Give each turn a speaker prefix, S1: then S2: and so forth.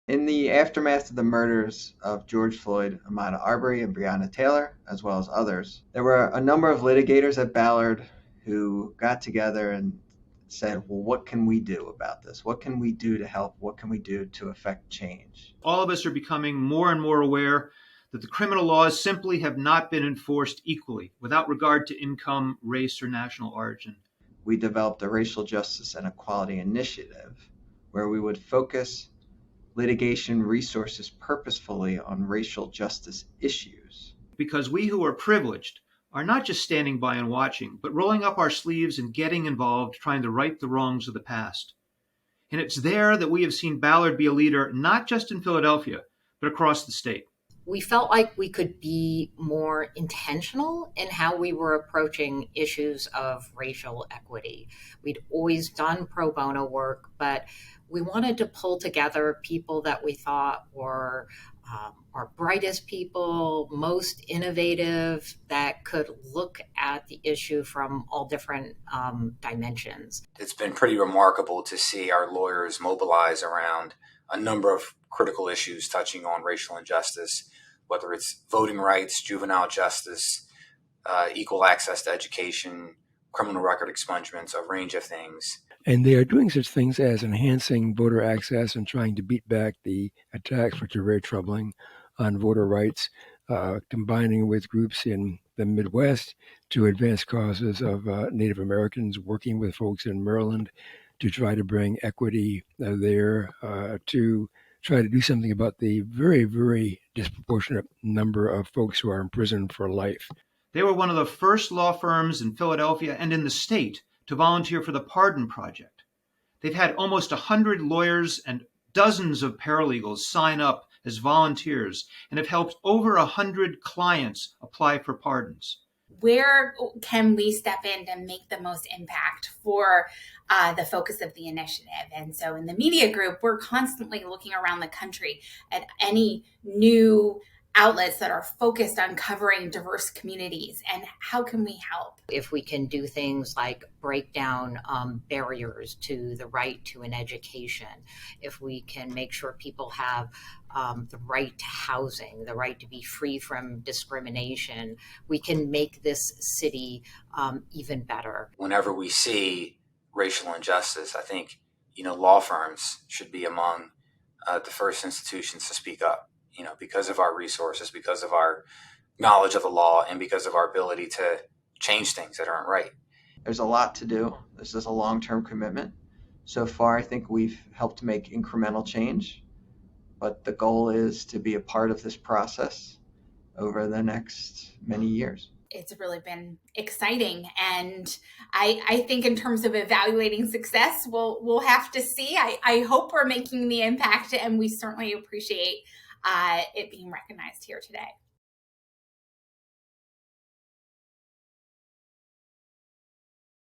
S1: In the aftermath of the murders of George Floyd, Ahmaud Arbery, and Breonna Taylor, as well as others, there were a number of litigators at Ballard who got together and said, well, what can we do about this? What can we do to help? What can we do to affect change?
S2: All of us are becoming more and more aware that the criminal laws simply have not been enforced equally, without regard to income, race, or national origin.
S1: We developed a racial justice and equality initiative where we would focus litigation resources purposefully on racial justice issues.
S2: Because we who are privileged are not just standing by and watching, but rolling up our sleeves and getting involved, trying to right the wrongs of the past. And it's there that we have seen Ballard be a leader, not just in Philadelphia, but across the state.
S3: We felt like we could be more intentional in how we were approaching issues of racial equity. We'd always done pro bono work, but we wanted to pull together people that we thought were our brightest people, most innovative, that could look at the issue from all different dimensions.
S4: It's been pretty remarkable to see our lawyers mobilize around a number of critical issues touching on racial injustice, whether it's voting rights, juvenile justice, equal access to education, criminal record expungements, a range of things.
S5: And they are doing such things as enhancing voter access and trying to beat back the attacks, which are very troubling, on voter rights, combining with groups in the Midwest to advance causes of Native Americans, working with folks in Maryland to try to bring equity there, to try to do something about the very, very disproportionate number of folks who are in prison for life.
S2: They were one of the first law firms in Philadelphia and in the state to volunteer for the Pardon Project. They've had almost 100 lawyers and dozens of paralegals sign up as volunteers and have helped over 100 clients apply for pardons.
S6: Where can we step in to make the most impact for the focus of the initiative? And so in the media group, we're constantly looking around the country at any new outlets that are focused on covering diverse communities, and how can we help?
S3: If we can do things like break down barriers to the right to an education, if we can make sure people have the right to housing, the right to be free from discrimination, we can make this city even better.
S4: Whenever we see racial injustice, I think, law firms should be among the first institutions to speak up. Because of our resources, because of our knowledge of the law, and because of our ability to change things that aren't right.
S1: There's a lot to do. This is a long-term commitment. So far, I think we've helped make incremental change, but the goal is to be a part of this process over the next many years.
S6: It's really been exciting. And I think in terms of evaluating success, we'll have to see. I hope we're making the impact, and we certainly appreciate it being recognized here today.